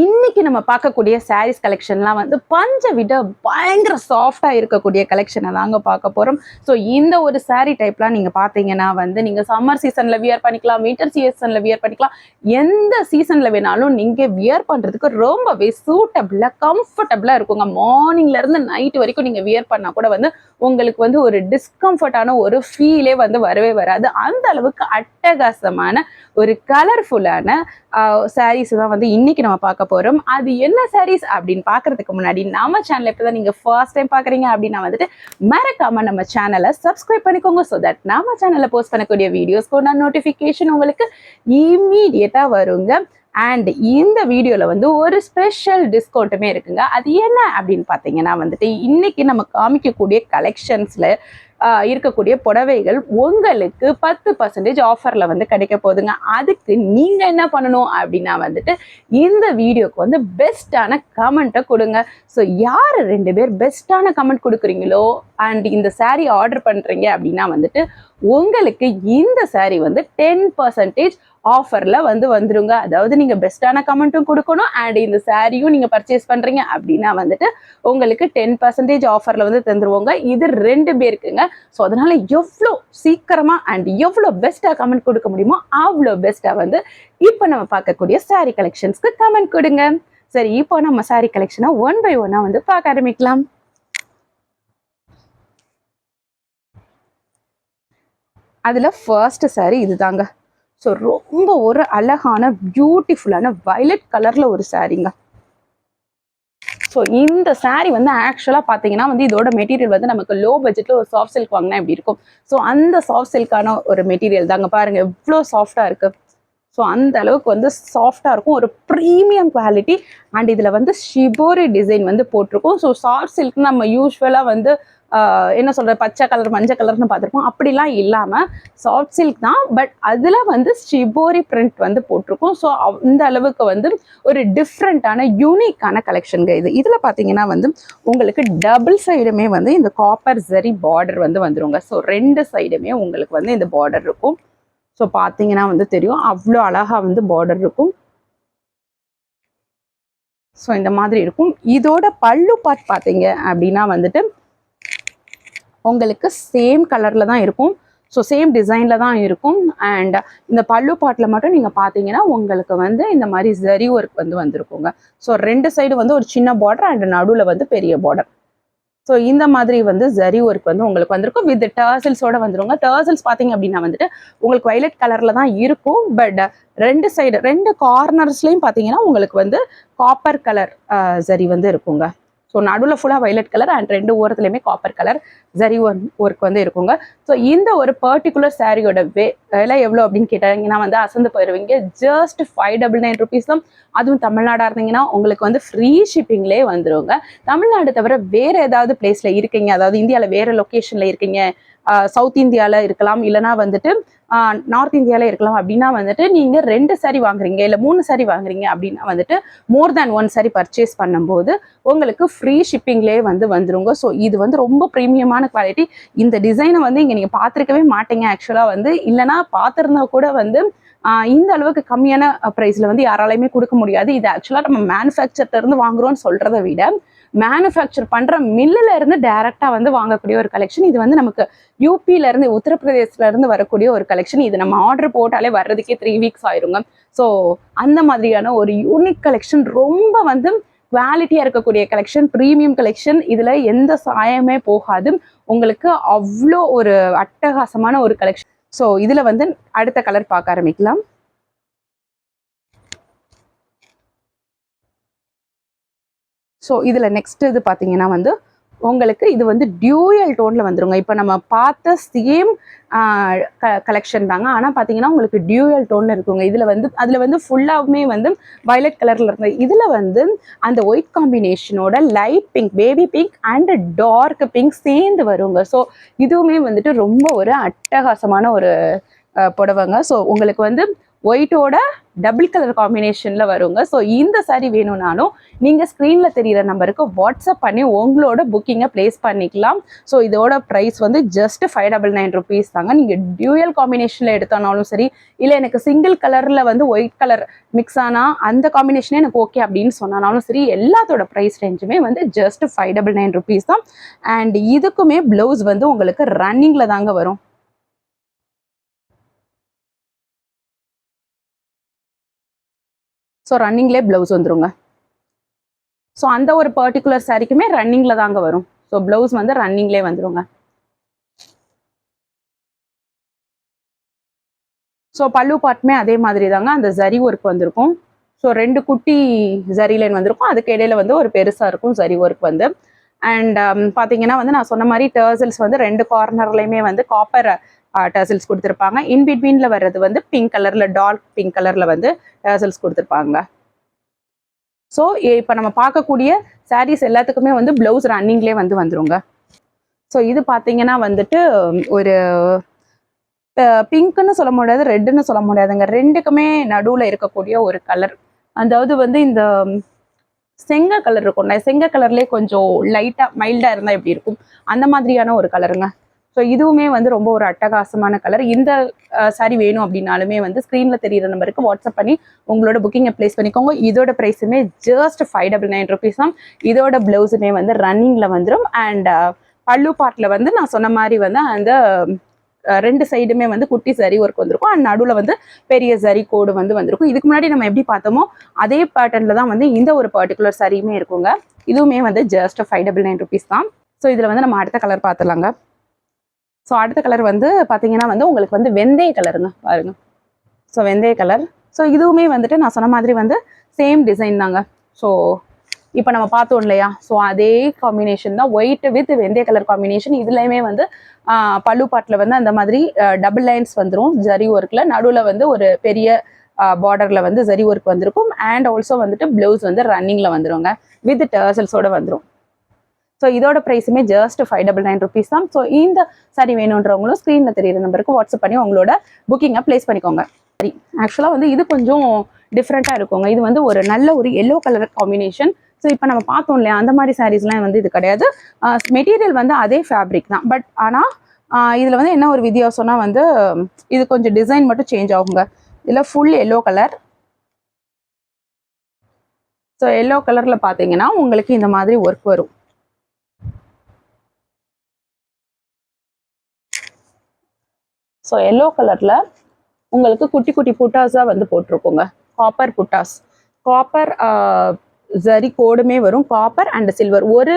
இன்னைக்கு நம்ம பார்க்கக்கூடிய சாரீஸ் கலெக்ஷன்லாம் வந்து பஞ்சை விட பயங்கர சாஃப்டா இருக்கக்கூடிய கலெக்ஷனை தாங்க பார்க்க போறோம். ஸோ இந்த ஒரு சாரீ டைப்லாம் நீங்க பார்த்தீங்கன்னா வந்து நீங்க சம்மர் சீசன்ல வியர் பண்ணிக்கலாம், வின்டர் சீசன்ல வியர் பண்ணிக்கலாம், எந்த சீசன்ல வேணாலும் நீங்க வியர் பண்றதுக்கு ரொம்பவே சூட்டபிளா கம்ஃபர்டபுளா இருக்குங்க. மார்னிங்ல இருந்து நைட் வரைக்கும் நீங்க வியர் பண்ணா கூட வந்து உங்களுக்கு வந்து ஒரு டிஸ்கம்ஃபர்டான ஒரு ஃபீலே வந்து வரவே வராது. அந்த அளவுக்கு அட்டகாசமான ஒரு கலர்ஃபுல்லான சாரீஸ் தான் வந்து இன்னைக்கு நம்ம பார்க்க போறோம். அது என்ன சாரீஸ் அப்படின்னு பாக்குறதுக்கு முன்னாடி நம்ம சேனல் இப்பதான் நீங்க ஃபர்ஸ்ட் டைம் பாக்குறீங்க அப்படின்னா வந்துட்டு மறக்காம நம்ம சேனலை சப்ஸ்கிரைப் பண்ணிக்கோங்க. ஸோ தட் நம்ம சேனல்ல போஸ்ட் பண்ணக்கூடிய வீடியோஸ்க்கு நோட்டிபிகேஷன் உங்களுக்கு இமீடியட்டா வருங்க. அண்ட் இந்த வீடியோல வந்து ஒரு ஸ்பெஷல் டிஸ்கவுண்ட்டுமே இருக்குங்க. அது என்ன அப்படின்னு பார்த்தீங்கன்னா வந்துட்டு இன்னைக்கு நம்ம காமிக்கக்கூடிய கலெக்ஷன்ஸ்ல இருக்கக்கூடிய புடவைகள் உங்களுக்கு 10% ஆஃபர்ல வந்து கிடைக்க போகுதுங்க. அதுக்கு நீங்க என்ன பண்ணணும் அப்படின்னா வந்துட்டு இந்த வீடியோக்கு வந்து பெஸ்டான கமெண்ட்டை கொடுங்க. ஸோ யார் 2 பேர் பெஸ்டான கமெண்ட் கொடுக்குறீங்களோ அண்ட் இந்த சாரீ ஆர்டர் பண்றீங்க அப்படின்னா வந்துட்டு உங்களுக்கு இந்த சாரீ வந்து 10% ஆஃபர்ல வந்து வந்துருங்க. அதாவது நீங்க பெஸ்டான கமெண்ட்டும் கொடுக்கணும் அண்ட் இந்த சாரியும் நீங்க பர்ச்சேஸ் பண்றீங்க அப்படின்னா வந்துட்டு உங்களுக்கு 10% ஆஃபர்ல வந்து தந்துருவோங்க. இது 2 பேருக்குங்க. ஸோ அதனால எவ்வளோ சீக்கிரமா அண்ட் எவ்வளோ பெஸ்டா கமெண்ட் கொடுக்க முடியுமோ அவ்வளோ பெஸ்டா வந்து இப்போ நம்ம பார்க்கக்கூடிய சாரி கலெக்ஷன்ஸ்க்கு கமெண்ட் கொடுங்க. சரி, இப்போ நம்ம சாரி கலெக்ஷனை 1 by 1 வந்து பார்க்க ஆரம்பிக்கலாம். அதுல ஃபர்ஸ்ட் சாரி இதுதாங்க. ஸோ ரொம்ப ஒரு அழகான பியூட்டிஃபுல்லான வயலட் கலர்ல ஒரு சாரீங்க. ஸோ இந்த சாரீ வந்து ஆக்சுவலாக பார்த்தீங்கன்னா வந்து இதோட மெட்டீரியல் வந்து நமக்கு லோ பட்ஜெட்டில் ஒரு சாஃப்ட் சில்க் வாங்கினா எப்படி இருக்கும், ஸோ அந்த சாஃப்ட் சில்கான ஒரு மெட்டீரியல் தாங்க. பாருங்க எவ்வளோ சாஃப்டாக இருக்கு. ஸோ அந்த அளவுக்கு வந்து சாஃப்டாக இருக்கும், ஒரு ப்ரீமியம் குவாலிட்டி. அண்ட் இதில் வந்து ஷிபோரி டிசைன் வந்து போட்டிருக்கும். ஸோ சாஃப்ட் சில்க் நம்ம யூஸ்வலாக வந்து என்ன சொல்ற பச்சை கலர் மஞ்சள் கலர்னு பார்த்துருப்போம். அப்படிலாம் இல்லாமல் சாஃப்ட் சில்க் தான், பட் அதில் வந்து ஷிபோரி பிரிண்ட் வந்து போட்டிருக்கும். ஸோ அந்த அளவுக்கு வந்து ஒரு டிஃப்ரெண்ட்டான யூனிக்கான கலெக்ஷனுங்க இது. இதில் பார்த்தீங்கன்னா வந்து உங்களுக்கு டபுள் சைடுமே வந்து இந்த காப்பர் ஜரி பார்டர் வந்து வந்துருங்க. ஸோ 2 சைடுமே உங்களுக்கு வந்து இந்த பார்டர் இருக்கும். ஸோ பார்த்தீங்கன்னா வந்து தெரியும் அவ்வளோ அழகா வந்து பார்டர் இருக்கும். ஸோ இந்த மாதிரி இருக்கும். இதோட பல்லு பார்ட் பார்த்தீங்க அப்படின்னா வந்துட்டு உங்களுக்கு சேம் கலர்ல தான் இருக்கும். ஸோ சேம் டிசைன்ல தான் இருக்கும். அண்ட் இந்த பல்லு பாட்டில் மட்டும் நீங்கள் பார்த்தீங்கன்னா உங்களுக்கு வந்து இந்த மாதிரி ஜரி ஒர்க் வந்து வந்திருக்குங்க. ஸோ 2 சைடு வந்து ஒரு சின்ன பார்டர் அண்ட் நடுவில் வந்து பெரிய பார்டர். ஸோ இந்த மாதிரி வந்து ஜரி ஒர்க் வந்து உங்களுக்கு வந்திருக்கும். வித் டர்சல்ஸோட வந்துருங்க. டர்சல்ஸ் பார்த்தீங்க அப்படின்னா வந்துட்டு உங்களுக்கு வயலட் கலர்ல தான் இருக்கும். பட் 2 சைடு 2 கார்னர்ஸ்லையும் பார்த்தீங்கன்னா உங்களுக்கு வந்து காப்பர் கலர் ஜரி வந்து இருக்குங்க. ஸோ நடுவில் ஃபுல்லாக வயலட் கலர் அண்ட் 2 ஓரத்துலையுமே காப்பர் கலர் ஜரி ஒர்க் வந்து இருக்குங்க. ஸோ இந்த ஒரு பர்டிகுலர் சாரியோட விலை எவ்வளோ அப்படின்னு கேட்டாங்கன்னா வந்து அசந்து போயிடுவீங்க. ஜஸ்ட் 599 rupees தான். அதுவும் தமிழ்நாடாக இருந்தீங்கன்னா உங்களுக்கு வந்து ஃப்ரீ ஷிப்பிங்லேயே வந்துருங்க. தமிழ்நாடு தவிர வேற ஏதாவது பிளேஸ்ல இருக்கீங்க, அதாவது இந்தியாவில் வேற லொக்கேஷன்ல இருக்கீங்க, சவுத் இந்தியாவில் இருக்கலாம், இல்லைனா வந்துட்டு நார்த் இந்தியாவில் இருக்கலாம் அப்படின்னா வந்துட்டு நீங்கள் 2 சாரி வாங்குறீங்க இல்லை 3 சாரி வாங்குறீங்க அப்படின்னா வந்துட்டு மோர் தேன் 1 சாரி பர்ச்சேஸ் பண்ணும்போது உங்களுக்கு ஃப்ரீ ஷிப்பிங்லேயே வந்து வந்துருங்க. ஸோ இது வந்து ரொம்ப ப்ரீமியமான குவாலிட்டி. இந்த டிசைனை வந்து இங்கே நீங்கள் பார்த்துருக்கவே மாட்டீங்க ஆக்சுவலாக வந்து, இல்லைனா பார்த்துருந்தா கூட வந்து இந்த அளவுக்கு கம்மியான ப்ரைஸில் வந்து யாராலையுமே கொடுக்க முடியாது. இது ஆக்சுவலாக நம்ம மேனுஃபேக்சர்ல இருந்து வாங்குறோம்னு சொல்றதை விட மேனுஃபேக்சர் பண்ற மில்லுல இருந்து டைரக்டா வந்து வாங்கக்கூடிய ஒரு கலெக்ஷன். இது வந்து நமக்கு யூபில இருந்து உத்தரப்பிரதேசல இருந்து வரக்கூடிய ஒரு கலெக்ஷன். இது நம்ம ஆர்டர் போட்டாலே வர்றதுக்கே 3 weeks ஆயிருங்க. ஸோ அந்த மாதிரியான ஒரு யூனிக் கலெக்ஷன், ரொம்ப வந்து குவாலிட்டியா இருக்கக்கூடிய கலெக்ஷன், ப்ரீமியம் கலெக்ஷன். இதுல எந்த சாயமே போகாது. உங்களுக்கு அவ்வளோ ஒரு அட்டகாசமான ஒரு கலெக்ஷன். ஸோ இதுல வந்து அடுத்த கலர் பார்க்க ஆரம்பிக்கலாம். ஸோ இதில் நெக்ஸ்ட் இது பார்த்தீங்கன்னா வந்து உங்களுக்கு இது வந்து டியூயல் டோனில் வந்துருங்க. இப்போ நம்ம பார்த்த சேம் கலெக்ஷன் தாங்க, ஆனால் பார்த்தீங்கன்னா உங்களுக்கு டியூயல் டோனில் இருக்குங்க. அதில் வந்து ஃபுல்லாகவுமே வந்து வயலட் கலரில் இருந்தது. இதில் வந்து அந்த ஒயிட் காம்பினேஷனோட light pink, baby pink and dark pink சேர்ந்து வருங்க. ஸோ இதுவுமே வந்துட்டு ரொம்ப ஒரு அட்டகாசமான ஒரு புடவைங்க. ஸோ உங்களுக்கு வந்து ஒயிட்டோட டபுள் கலர் காம்பினேஷனில் வருங்க. ஸோ இந்த சாரீ வேணும்னாலும் நீங்கள் ஸ்க்ரீனில் தெரிகிற நம்பருக்கு வாட்ஸ்அப் பண்ணி உங்களோட புக்கிங்கை ப்ளேஸ் பண்ணிக்கலாம். ஸோ இதோட ப்ரைஸ் வந்து ஜஸ்ட் 599 rupees தாங்க. நீங்கள் டியூயல் காம்பினேஷனில் எடுத்தானாலும் சரி, இல்லை எனக்கு சிங்கிள் கலரில் வந்து ஒயிட் கலர் மிக்ஸ் ஆனால் அந்த காம்பினேஷனே எனக்கு ஓகே அப்படின்னு சொன்னாலும் சரி, எல்லாத்தோட ப்ரைஸ் ரேஞ்சுமே வந்து ஜஸ்ட் 599 rupees தான். அண்ட் இதுக்குமே ப்ளவுஸ் வந்து உங்களுக்கு ரன்னிங்கில் தாங்க வரும். ஸோ ரன்னிங்லேயே ப்ளவுஸ் வந்துருங்க. ஸோ அந்த ஒரு பர்டிகுலர் சாரிக்குமே ரன்னிங்கில் தாங்க வரும். ஸோ ப்ளவுஸ் வந்து ரன்னிங்லேயே வந்துருங்க. ஸோ பல்லு பார்ட்டுமே அதே மாதிரி தாங்க, அந்த ஜரி ஒர்க் வந்திருக்கும். ஸோ 2 குட்டி ஜரி லைன் வந்திருக்கும், அதுக்கு இடையில வந்து ஒரு பெருசாக இருக்கும் ஜரி ஒர்க் வந்து. அண்ட் பார்த்தீங்கன்னா வந்து நான் சொன்ன மாதிரி டர்சல்ஸ் வந்து 2 கார்னர்லையுமே வந்து காப்பர் டர்சல்ஸ் கொடுத்துருப்பாங்க. இன் பிட்வீனில் வர்றது வந்து பிங்க் கலரில், டார்க் பிங்க் கலரில் வந்து டர்சல்ஸ் கொடுத்துருப்பாங்க. ஸோ இப்போ நம்ம பார்க்கக்கூடிய சாரீஸ் எல்லாத்துக்குமே வந்து ப்ளவுஸ் ரன்னிங்லேயே வந்து வந்துருங்க. ஸோ இது பார்த்தீங்கன்னா வந்துட்டு ஒரு பிங்க்னு சொல்ல முடியாது, ரெட்டுன்னு சொல்ல முடியாதுங்க. 2க்குமே நடுவில் இருக்கக்கூடிய ஒரு கலர். அதாவது வந்து இந்த செங்க கலர் இருக்கும்ல, செங்க கலர்லேயே கொஞ்சம் லைட்டாக மைல்டாக இருந்தால் எப்படி இருக்கும், அந்த மாதிரியான ஒரு கலருங்க. ஸோ இதுவுமே வந்து ரொம்ப ஒரு அட்டகாசமான கலர். இந்த சாரி வேணும் அப்படின்னாலுமே வந்து ஸ்க்ரீனில் தெரியிற நம்பருக்கு வாட்ஸ்அப் பண்ணி உங்களோட புக்கிங்கை ப்ளேஸ் பண்ணிக்கோங்க. இதோட ப்ரைஸுமே ஜஸ்ட் 599 rupees தான். இதோட ப்ளவுஸுமே வந்து ரன்னிங்கில் வந்துடும். அண்ட் பல்லு பார்ட்டில் வந்து நான் சொன்ன மாதிரி வந்து அந்த 2 சைடுமே வந்து குட்டி சரி ஒர்க் வந்திருக்கும். அண்ட் நடுவில் வந்து பெரிய சரி கோடு வந்து வந்திருக்கும். இதுக்கு முன்னாடி நம்ம எப்படி பார்த்தோமோ அதே பேட்டர்னில் தான் வந்து இந்த ஒரு பர்டிகுலர் சாரியுமே இருக்குங்க. இதுவுமே வந்து ஜஸ்ட் 599 rupees தான். ஸோ இதில் வந்து நம்ம அடுத்த கலர் பார்த்துலாங்க. ஸோ அடுத்த கலர் வந்து பார்த்தீங்கன்னா வந்து உங்களுக்கு வந்து வெந்தய கலருங்க, பாருங்க. ஸோ வெந்தய கலர். ஸோ இதுவுமே வந்துட்டு நான் சொன்ன மாதிரி வந்து சேம் டிசைன் தாங்க. ஸோ இப்போ நம்ம பார்த்தோம் இல்லையா, ஸோ அதே காம்பினேஷன் தான், ஒயிட் வித் வெந்தய கலர் காம்பினேஷன். இதுலையுமே வந்து பல்லு பாட்டில் வந்து அந்த மாதிரி டபுள் லைன்ஸ் வந்துடும் ஜரி ஒர்க்கில். நடுவில் வந்து ஒரு பெரிய பார்டரில் வந்து ஜரி ஒர்க் வந்திருக்கும். அண்ட் ஆல்சோ வந்துட்டு ப்ளவுஸ் வந்து ரன்னிங்கில் வந்துருங்க, வித் டர்சல்ஸோட வந்துடும். ஸோ இதோட ப்ரைஸுமே ஜஸ்ட் 599 rupees தான். ஸோ இந்த சாரி வேணுன்றவங்களும் ஸ்க்ரீனில் தெரியிற நம்பருக்கு வாட்ஸ்அப் பண்ணி உங்களோட புக்கிங்கை ப்ளேஸ் பண்ணிக்கோங்க. சரி, ஆக்சுவலாக வந்து இது கொஞ்சம் டிஃப்ரெண்ட்டாக இருக்குங்க. இது வந்து ஒரு நல்ல ஒரு எல்லோ கலர் காம்பினேஷன். ஸோ இப்போ நம்ம பார்த்தோம் இல்லையா, அந்த மாதிரி சாரீஸ்லாம் வந்து இது கிடையாது. மெட்டீரியல் வந்து அதே ஃபேப்ரிக் தான். பட் ஆனால் இதில் வந்து என்ன ஒரு வித்தியாசம்னா வந்து இது கொஞ்சம் டிசைன் மட்டும் சேஞ்ச் ஆகுங்க. இதில் full yellow colour. So yellow கலரில் பார்த்தீங்கன்னா உங்களுக்கு இந்த மாதிரி ஒர்க் வரும். ஸோ எல்லோ கலரில் உங்களுக்கு குட்டி குட்டி புட்டாஸாக வந்து போட்டிருக்கோங்க, காப்பர் புட்டாஸ். காப்பர் ஜரி கோடுமே வரும், காப்பர் அண்ட் சில்வர். ஒரு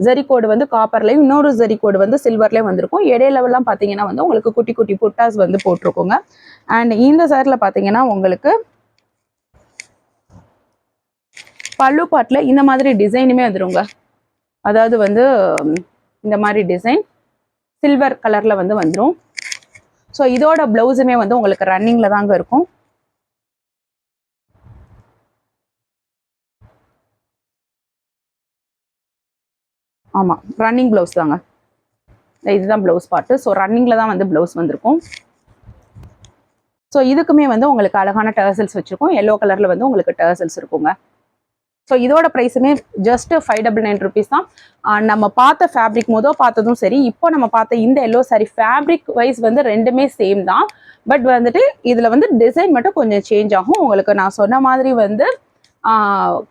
ஜரி கோடு வந்து காப்பர்லையும் இன்னொரு ஜரி கோடு வந்து சில்வர்லேயும் வந்திருக்கும். இடையிலவெல்லாம் பார்த்தீங்கன்னா வந்து உங்களுக்கு குட்டி குட்டி புட்டாஸ் வந்து போட்டிருக்கோங்க. அண்ட் இந்த சாரியில் பார்த்தீங்கன்னா உங்களுக்கு பல்லு பாட்டில் இந்த மாதிரி டிசைனுமே வந்துருங்க. அதாவது வந்து இந்த மாதிரி டிசைன் சில்வர் கலரில் வந்து வந்துடும். ஸோ இதோட ப்ளவுஸுமே வந்து உங்களுக்கு ரன்னிங்கில் தாங்க இருக்கும். ஆமாம், ரன்னிங் ப்ளவுஸ் தாங்க. இதுதான் ப்ளவுஸ் பார்ட்டு. ஸோ ரன்னிங்கில் தான் வந்து ப்ளவுஸ் வந்திருக்கும். ஸோ இதுக்குமே வந்து உங்களுக்கு அழகான டர்சல்ஸ் வச்சுருக்கோம். எல்லோ கலரில் வந்து உங்களுக்கு டர்சல்ஸ் இருக்குங்க. ஸோ இதோட ப்ரைஸுமே ஜஸ்ட் 599 rupees தான். நம்ம பார்த்த ஃபேப்ரிக் பார்த்ததும் சரி, இப்போ நம்ம பார்த்த இந்த எல்லோ சாரி ஃபேப்ரிக் வைஸ் வந்து ரெண்டுமே சேம் தான். பட் வந்துட்டு இதில் வந்து டிசைன் மட்டும் கொஞ்சம் சேஞ்ச் ஆகும். உங்களுக்கு நான் சொன்ன மாதிரி வந்து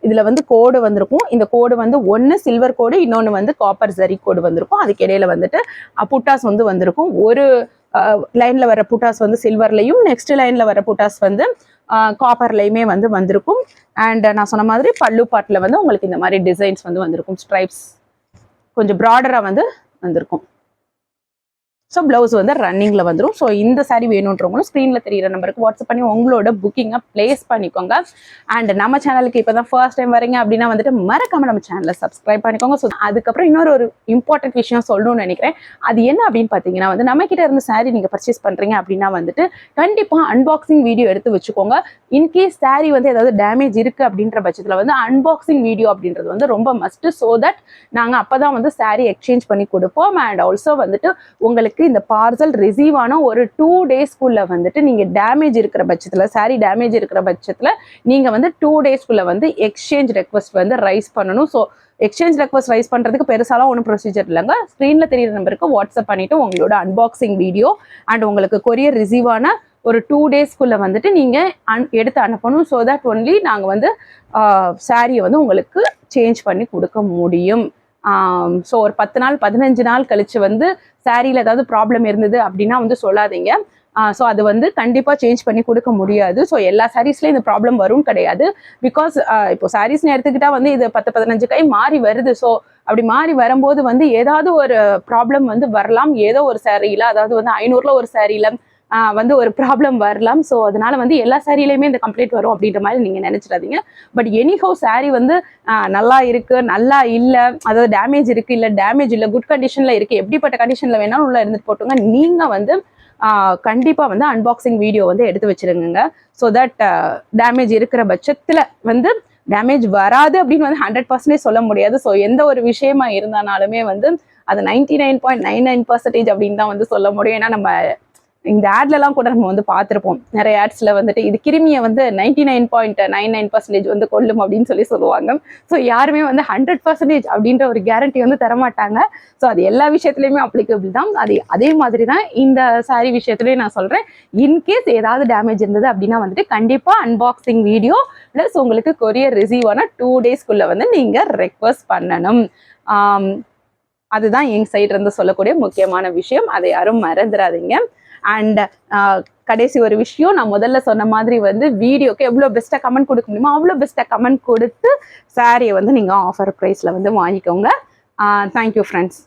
இதில் வந்து கோடு வந்திருக்கும். இந்த கோடு வந்து ஒன்று சில்வர் கோடு, இன்னொன்று வந்து காப்பர் ஜரி கோடு வந்திருக்கும். அதுக்கு இடையில வந்துட்டு புட்டாஸ் வந்து வந்திருக்கும். ஒரு லைனில் வர புட்டாஸ் வந்து சில்வர்லையும், நெக்ஸ்ட் லைனில் வர புட்டாஸ் வந்து காப்பர்லையுமே வந்து வந்திருக்கும். அண்ட் நான் சொன்ன மாதிரி பல்லு பாட்டில் வந்து உங்களுக்கு இந்த மாதிரி டிசைன்ஸ் வந்து வந்திருக்கும். ஸ்ட்ரைப்ஸ் கொஞ்சம் ப்ராடராக வந்து வந்திருக்கும். ஸோ ப்ளவுஸ் வந்து ரன்னிங்கில் வந்துடும். ஸோ இந்த சாரி வேணுன்றவங்களும் ஸ்க்ரீனில் தெரியிற நம்பருக்கு வாட்ஸ்அப் பண்ணி உங்களோட புக்கிங்கை ப்ளேஸ் பண்ணிக்கோங்க. அண்ட் நம்ம சேனலுக்கு இப்போ தான் ஃபர்ஸ்ட் டைம் வரீங்க அப்படின்னா வந்துட்டு மறக்காமல் நம்ம சேனலை சப்ஸ்கிரைப் பண்ணிக்கோங்க. ஸோ அதுக்கப்புறம் இன்னொரு இம்பார்ட்டன்ட் விஷயம் சொல்லணும்னு நினைக்கிறேன். அது என்ன அப்படின்னு பார்த்தீங்கன்னா வந்து நம்மக்கிட்ட இருந்து சாரி நீங்கள் பர்ச்சேஸ் பண்ணுறீங்க அப்படின்னா வந்துட்டு கண்டிப்பாக அன்பாக்சிங் வீடியோ எடுத்து வச்சுக்கோங்க. இன்கேஸ் சாரி வந்து ஏதாவது டேமேஜ் இருக்குது அப்படின்ற பட்சத்தில் வந்து அன்பாக்சிங் வீடியோ அப்படின்றது வந்து ரொம்ப மஸ்ட்டு. ஸோ தட் நாங்கள் அப்போ தான் வந்து சாரி எக்ஸ்சேஞ்ச் பண்ணி கொடுப்போம். அண்ட் ஆல்சோ வந்துட்டு உங்களுக்கு உங்களுக்கு இந்த பார்சல் ரிசீவ் ஆன ஒரு 2 டேஸ்க்குள்ளே வந்துட்டு நீங்கள் டேமேஜ் இருக்கிற பட்சத்தில், சாரீ டேமேஜ் இருக்கிற பட்சத்தில் நீங்கள் வந்து 2 டேஸ்க்குள்ளே வந்து எக்ஸ்சேஞ்ச் ரெக்வஸ்ட் வந்து ரைஸ் பண்ணணும். ஸோ எக்ஸ்சேஞ்ச் ரெக்வஸ்ட் ரைஸ் பண்ணுறதுக்கு பெருசாலாம் ஒன்றும் ப்ரொசீஜர் இல்லைங்க. ஸ்க்ரீனில் தெரியுற நம்பருக்கு வாட்ஸ்அப் பண்ணிவிட்டு உங்களோட அன்பாக்சிங் வீடியோ அண்ட் உங்களுக்கு கொரியர் ரிசீவ் ஆன ஒரு 2 டேஸ்க்குள்ளே வந்துட்டு நீங்கள் எடுத்து அனுப்பணும். ஸோ தட் ஒன்லி நாங்கள் வந்து சாரியை வந்து உங்களுக்கு சேஞ்ச் பண்ணி கொடுக்க முடியும். ஸோ ஒரு 10 நாள் 15 நாள் கழிச்சு வந்து சாரியில் ஏதாவது ப்ராப்ளம் இருந்தது அப்படின்னா வந்து சொல்லாதீங்க. ஸோ அது வந்து கண்டிப்பாக சேஞ்ச் பண்ணி கொடுக்க முடியாது. ஸோ எல்லா சாரீஸ்லேயும் இந்த ப்ராப்ளம் வரும் கிடையாது. பிகாஸ் இப்போ சாரீஸ்னு எடுத்துக்கிட்டால் வந்து இது 10-15 கை மாறி வருது. ஸோ அப்படி மாறி வரும்போது வந்து ஏதாவது ஒரு ப்ராப்ளம் வந்து வரலாம். ஏதோ ஒரு சாரியில், அதாவது வந்து 500ல் ஒரு சாரியில் வந்து ஒரு ப்ராப்ளம் வரலாம். ஸோ அதனால வந்து எல்லா சாரிலையுமே இந்த கம்ப்ளைண்ட் வரும் அப்படின்ற மாதிரி நீங்கள் நினச்சிடாதீங்க. பட் எனிஹவ் சாரி வந்து நல்லா இருக்குது, நல்லா இல்லை, அதாவது டேமேஜ் இருக்குது, இல்லை டேமேஜ் இல்லை, குட் கண்டிஷனில் இருக்குது, எப்படிப்பட்ட கண்டிஷனில் வேணாலும் உள்ள இருந்துட்டு போட்டுங்க. நீங்கள் வந்து கண்டிப்பாக வந்து அன்பாக்சிங் வீடியோ வந்து எடுத்து வச்சுருங்க. ஸோ தட் டேமேஜ் இருக்கிற பட்சத்தில் வந்து டேமேஜ் வராது அப்படின்னு வந்து 100% சொல்ல முடியாது. ஸோ எந்த ஒரு விஷயமா இருந்தாலுமே வந்து அது 99.99% அப்படின்னு தான் வந்து சொல்ல முடியும். ஏன்னா நம்ம இந்த ஆட்லலாம் கூட நம்ம வந்து பார்த்துருப்போம். நிறைய ஆட்ஸில் வந்துட்டு இது கிருமியை வந்து 99.99% வந்து கொல்லும் அப்படின்னு சொல்லுவாங்க. ஸோ யாருமே வந்து 100% அப்படின்ற ஒரு கேரண்டி வந்து தரமாட்டாங்க. ஸோ அது எல்லா விஷயத்துலையுமே அப்ளிகபிள் தான். அதே மாதிரி தான் இந்த சாரீ விஷயத்துலேயும் நான் சொல்கிறேன். இன்கேஸ் ஏதாவது டேமேஜ் இருந்தது அப்படின்னா வந்துட்டு கண்டிப்பாக அன்பாக்சிங் வீடியோ ப்ளஸ் உங்களுக்கு கொரியர் ரிசீவ் ஆன 2 டேஸ்க்குள்ளே வந்து நீங்கள் ரெக்வஸ்ட் பண்ணணும். அதுதான் எங்கள் சைடு இருந்து சொல்லக்கூடிய முக்கியமான விஷயம். அதை யாரும் மறந்துடாதீங்க. அண்ட் கடைசி ஒரு விஷயம், நான் முதல்ல சொன்ன மாதிரி வந்து வீடியோக்கு எவ்வளோ பெஸ்ட்டாக கமெண்ட் கொடுக்க முடியுமோ அவ்வளோ பெஸ்ட்டாக கமெண்ட் கொடுத்து சாரியை வந்து நீங்கள் ஆஃபர் ப்ரைஸில் வந்து வாங்கிக்கோங்க. Thank you friends.